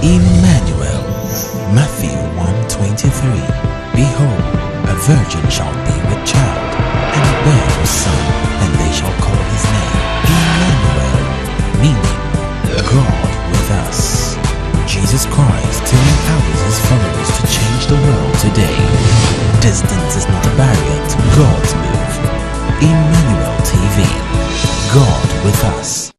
Emmanuel. Matthew 1:23. Behold, a virgin shall be with child, and bear a son, and they shall call his name Emmanuel, meaning God with us. Jesus Christ telling his followers to change the world today. Distance is not a barrier to God's move. Emmanuel TV. God with us.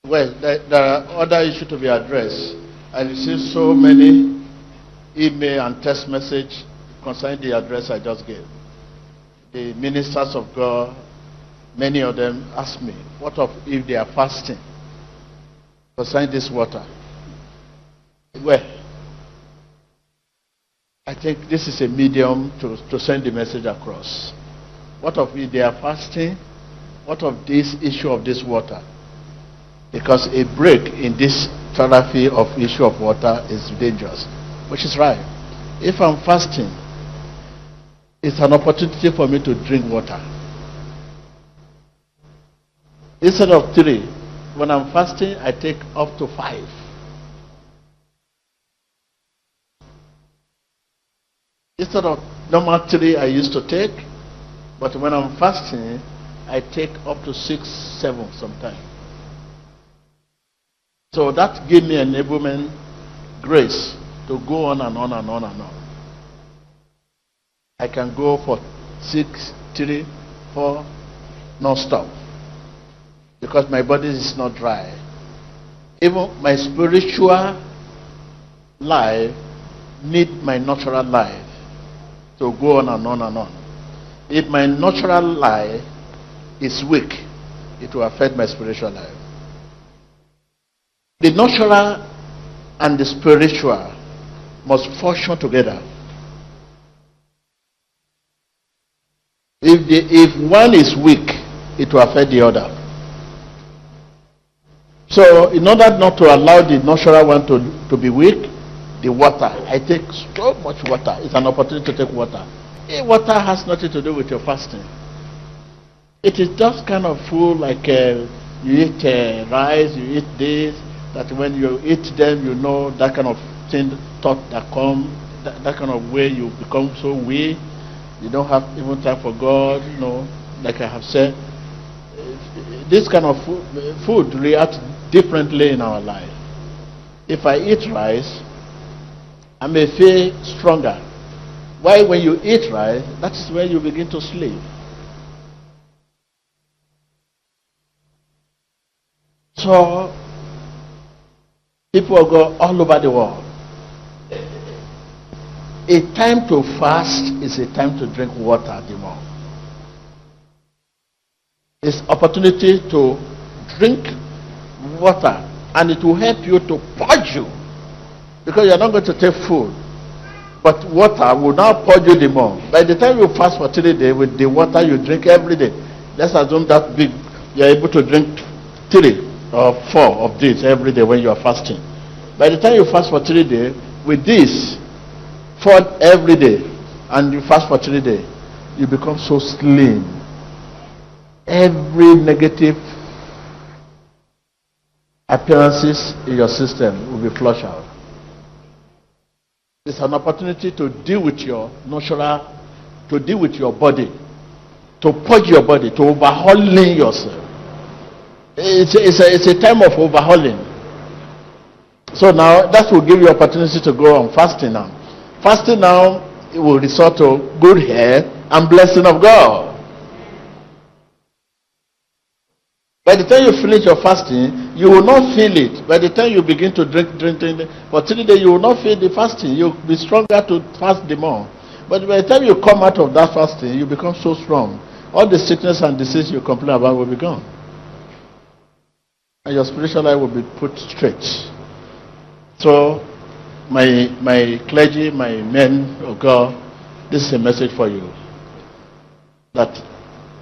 Well, there are other issues to be addressed. I received so many email and text message concerning the address I just gave. The ministers of God, many of them asked me, what if they are fasting concerning this water? Well, I think this is a medium to send the message across. What if they are fasting? What of this issue of this water? Because a break in this terrapia of issue of water is dangerous, which is right. If I'm fasting, it's an opportunity for me to drink water. Instead of 3, when I'm fasting, I take up to 5. Instead of normal 3 I used to take, but when I'm fasting, I take up to 6, 7 sometimes. So that gave me enablement, grace to go on and on and on and on. I can go for 6, 3, 4, non-stop, because my body is not dry. Even my spiritual life need my natural life to go on and on and on. If my natural life is weak, it will affect my spiritual life. The natural and the spiritual must function together. If one is weak, it will affect the other. So in order not to allow the natural one to be weak, the water, I take so much water. It's an opportunity to take water. Water has nothing to do with your fasting. It is just kind of food like you eat rice, you eat this, that when you eat them, you know that kind of thing, thought that come, that kind of way you become so weak. You don't have even time for God, you know, like I have said. This kind of food reacts differently in our life. If I eat rice, I may feel stronger. Why? When you eat rice, that is when you begin to sleep. So, people go all over the world. A time to fast is a time to drink water the more. It's opportunity to drink water, and it will help you to purge you, because you're not going to take food, but water will now purge you the more. By the time you fast for 3 days with the water you drink every day, let's assume that big, you're able to drink 3 or 4 of this every day when you are fasting. By the time you fast for 3 days, with this 4 every day, and you fast for 3 days, you become so slim. Every negative appearances in your system will be flushed out. It's an opportunity to deal with your natural, to deal with your body, to purge your body, to overhauling yourself. It's a time of overhauling. So now that will give you opportunity to go on fasting now. Fasting now, it will resort to good health and blessing of God. By the time you finish your fasting, you will not feel it. By the time you begin to drink for 3 days, you will not feel the fasting. You'll be stronger to fast the more. But by the time you come out of that fasting, you become so strong. All the sickness and disease you complain about will be gone. And your spiritual life will be put straight. So, my clergy, my men of God, this is a message for you. That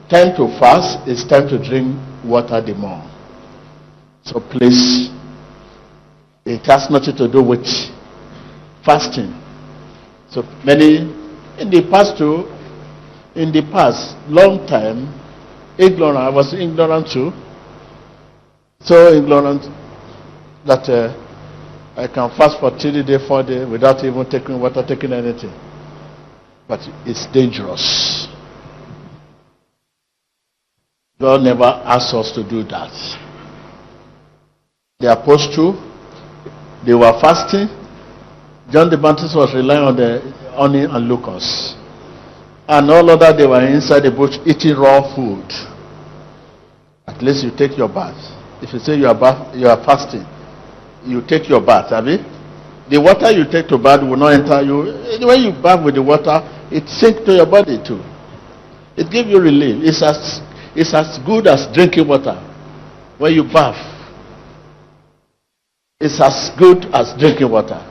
time to fast is time to drink water the more. So please, it has nothing to do with fasting. So many, in the past too, in the past, long time, ignorant, I was ignorant too. So ignorant that I can fast for 3 days, 4 days without even taking water, taking anything. But it's dangerous. God never asked us to do that. The apostle, they were fasting. John the Baptist was relying on the honey and locusts. And all other they were inside the bush eating raw food. At least you take your bath. If you say you are fasting, you take your bath, have you? The water you take to bath will not enter you. When you bath with the water, it sinks to your body too. It gives you relief. It's as good as drinking water. When you bath, it's as good as drinking water.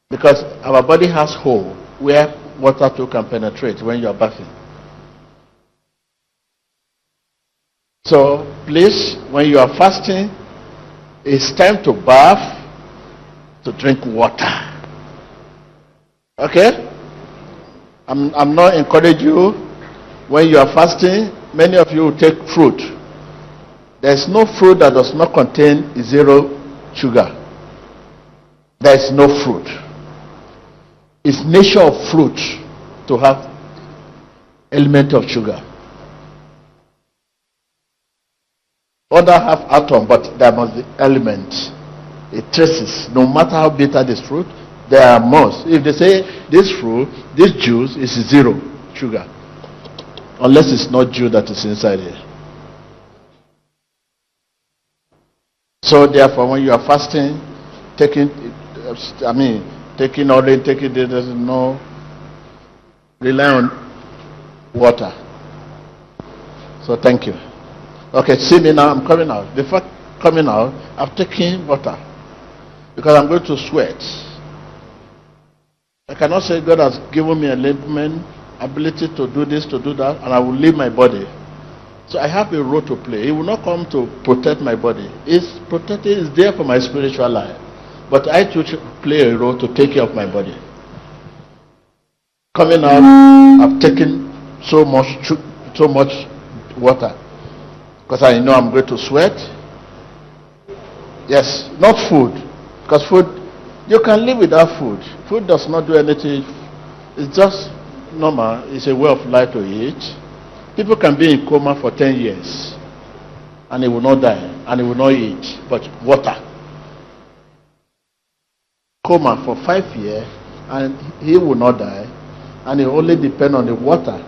Because our body has hole where water too can penetrate when you are bathing. So please, when you are fasting, it's time to bath, to drink water. Okay? I'm not encouraging you. When you are fasting, many of you take fruit. There is no fruit that does not contain 0 sugar. There is no fruit. It's nature of fruit to have element of sugar. Other have atom, but there must be element. It traces. No matter how bitter this fruit, there are most. If they say this fruit, this juice is 0 sugar, unless it's not juice that is inside it. So therefore, when you are fasting, taking orange, there's no rely on water. So thank you. Okay, see me now, I'm coming out. Before coming out, I've taken water because I'm going to sweat. I cannot say God has given me enablement, ability to do this, to do that, and I will leave my body. So I have a role to play. It will not come to protect my body. It's protected, it's there for my spiritual life. But I too play a role to take care of my body. Coming out, I've taken so much water because I know I'm going to sweat. Yes, not food, because food, you can live without food. Food does not do anything. It's just normal. It's a way of life to eat. People can be in coma for 10 years and they will not die and they will not eat. But water, coma for 5 years and he will not die, and it only depends on the water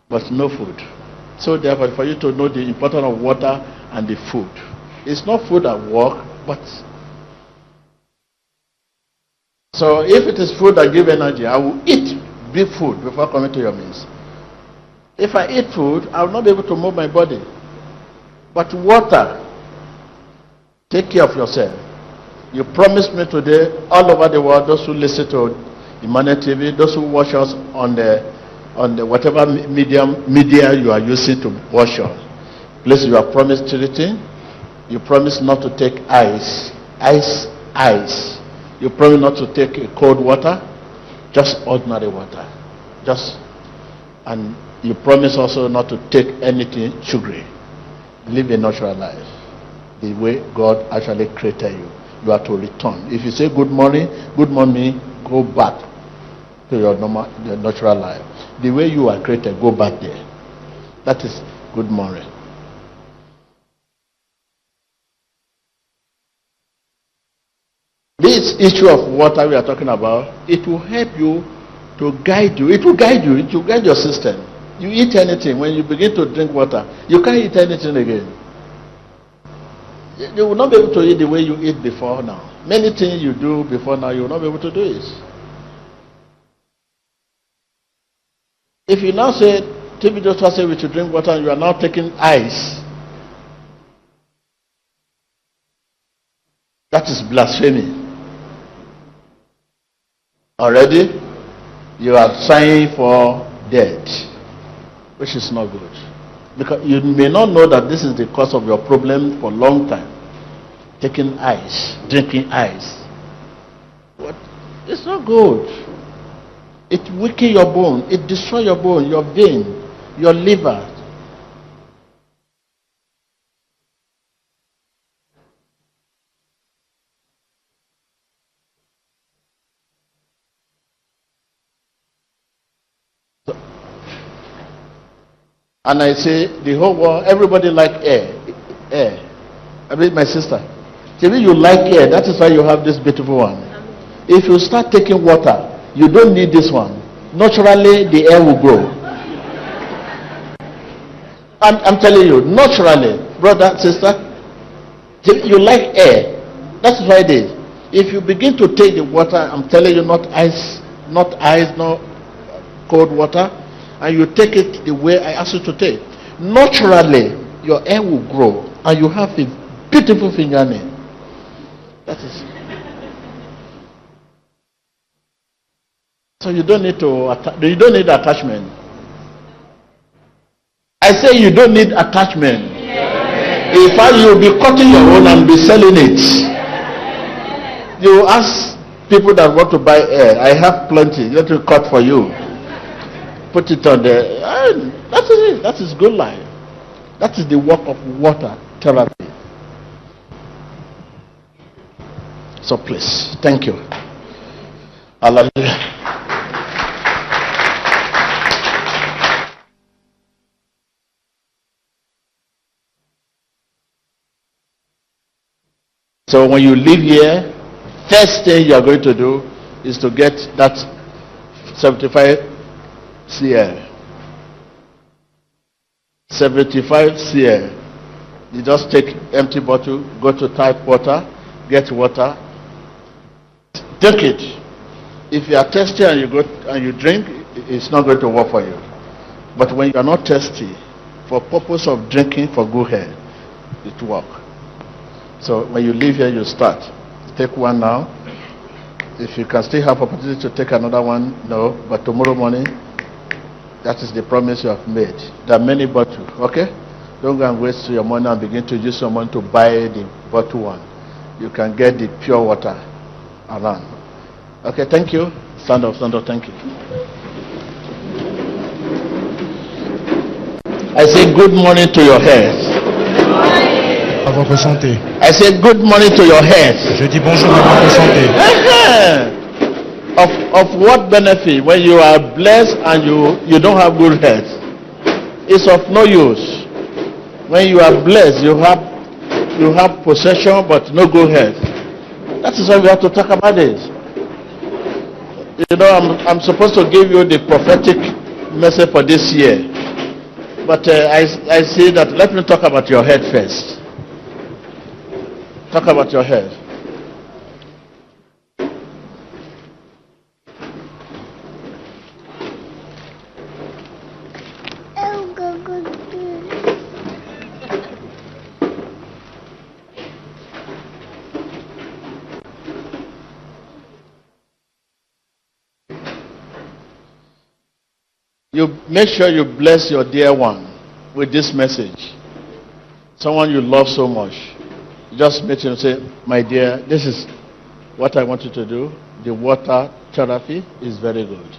but no food. So therefore, for you to know the importance of water and the food, it's not food at work, but so if it is food that gives energy, I will eat big food before coming to your meals. If I eat food, I will not be able to move my body. But water, take care of yourself. You promised me today, all over the world, those who listen to Emmanuel TV, those who watch us on the whatever media you are using to watch us. Please, you have promised 3 things. You promise not to take ice. You promise not to take cold water, just ordinary water. And you promise also not to take anything sugary. Live a natural life, the way God actually created you. You are to return. If you say good morning, go back to your natural life. The way you are created, go back there. That is good morning. This issue of water we are talking about, it will help you to guide you. It will guide you. It will guide your system. You eat anything. When you begin to drink water, you can't eat anything again. You will not be able to eat the way you eat before now. Many things you do before now, you will not be able to do it. If you now say, TB doctor said we should drink water and you are now taking ice, that is blasphemy. Already, you are trying for death, which is not good. Because you may not know that this is the cause of your problem for a long time. Taking ice, drinking ice. What? It's not good. It weakens your bone. It destroys your bone, your vein, your liver. And I say, the whole world, everybody like air. Air. I mean, my sister. Maybe you like air. That is why you have this beautiful one. If you start taking water, you don't need this one. Naturally, the air will grow. I'm telling you, naturally, brother, sister, you like air. That's why it is. If you begin to take the water, I'm telling you, not ice, not cold water, and you take it the way I asked you to take, naturally, your hair will grow, and you have a beautiful fingernail. That is. So you don't need attachment. I say you don't need attachment. In fact, you'll be cutting your own and be selling it. You ask people that want to buy hair, I have plenty. Let me cut for you. Put it on there. That is it. That is good life. That is the work of water therapy. So please, thank you. Hallelujah. So when you leave here, first thing you are going to do is to get that 75 cl. 75 cl. You just take empty bottle, go to tap water, get water, drink it. If you are thirsty and you go and you drink, it's not going to work for you. But when you are not thirsty, for purpose of drinking for good health, it works. So when you leave here, you start. Take one now. If you can still have opportunity to take another one, no. But tomorrow morning, that is the promise you have made. There are many bottles, okay? Don't go and waste your money and begin to use your money to buy the bottle one. You can get the pure water around. Okay, thank you. Stand up, thank you. I say good morning to your head. À votre santé. I say good morning to your head. Je dis bonjour à votre santé. Of what benefit when you are blessed and you don't have good health? It's of no use. When you are blessed, you have possession but no good health. That is why we have to talk about this. You know, I'm supposed to give you the prophetic message for this year, but I say that let me talk about your head first. Talk about your head. You make sure you bless your dear one with this message. Someone you love so much. Just make sure you say, my dear, this is what I want you to do. The water therapy is very good.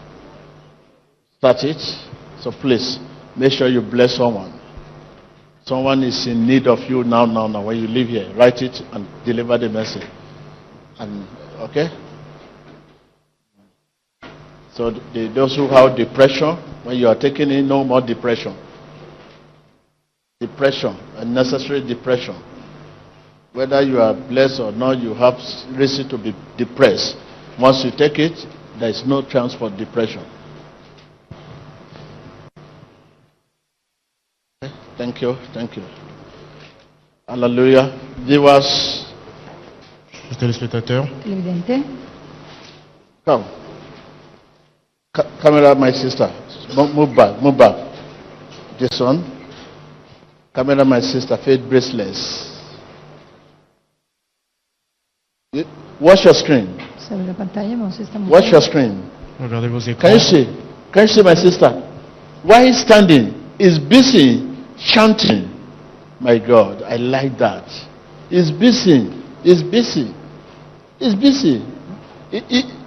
Start it. So please, make sure you bless someone. Someone is in need of you now. When you leave here, write it and deliver the message. And okay? So those who have depression, when you are taking in, no more depression. Depression, unnecessary depression. Whether you are blessed or not, you have reason to be depressed. Once you take it, there is no chance for depression. Okay? Thank you. Hallelujah. Viewers. Téléspectateurs. Come. Camera, my sister. Move back. This one. Camera, my sister. Faith bracelets. Watch your screen. Watch your screen. Regardez vos écrans. Can you see? Can you see my sister? While he's standing, he's busy chanting. My God, I like that. He's busy.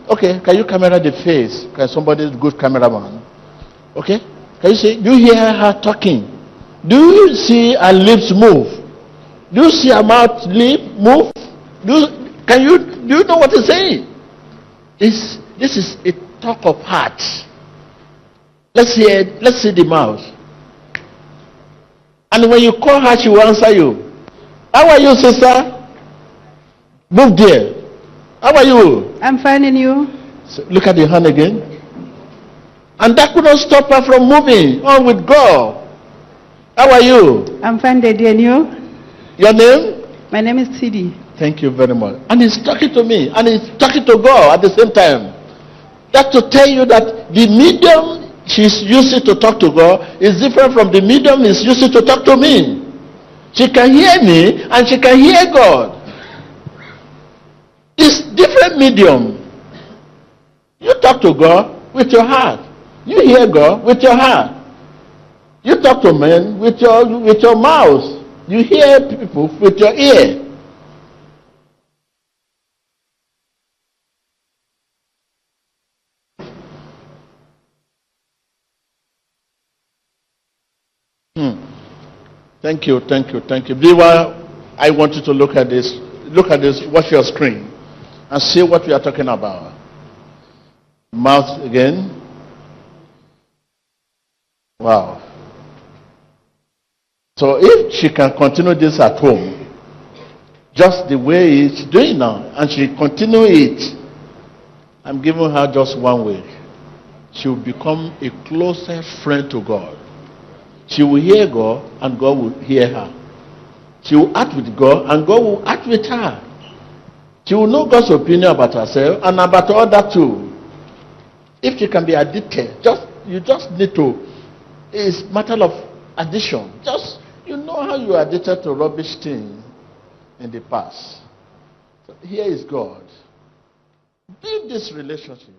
Okay, can you camera the face? Can somebody good cameraman? Okay? Can you see? Do you hear her talking? Do you see her lips move? Do you see her mouth lip move? Do you know what he's saying? This is a talk of heart. Let's see the mouth. And when you call her, she will answer you. How are you, sister? Move there. How are you? I'm fine, and you? So look at the hand again. And that couldn't stop her from moving on with God. How are you? I'm fine, Daddy, and you? Your name? My name is Sidi. Thank you very much. And he's talking to me, and he's talking to God at the same time. That's to tell you that the medium she's using to talk to God is different from the medium he's using to talk to me. She can hear me, and she can hear God. It's different medium. You talk to God with your heart. You hear God with your heart. You talk to men with your mouth. You hear people with your ear. Thank you. Viewer, I want you to look at this, watch your screen, and see what we are talking about. Mouth again. Wow. So if she can continue this at home, just the way it's doing now, and she continue it, I'm giving her just 1 week. She will become a closer friend to God. She will hear God, and God will hear her. She will act with God, and God will act with her. She will know God's opinion about herself and about others too. If she can be addicted, you just need to. It's a matter of addiction. Just you know how you are addicted to rubbish things in the past. So here is God. Build this relationship.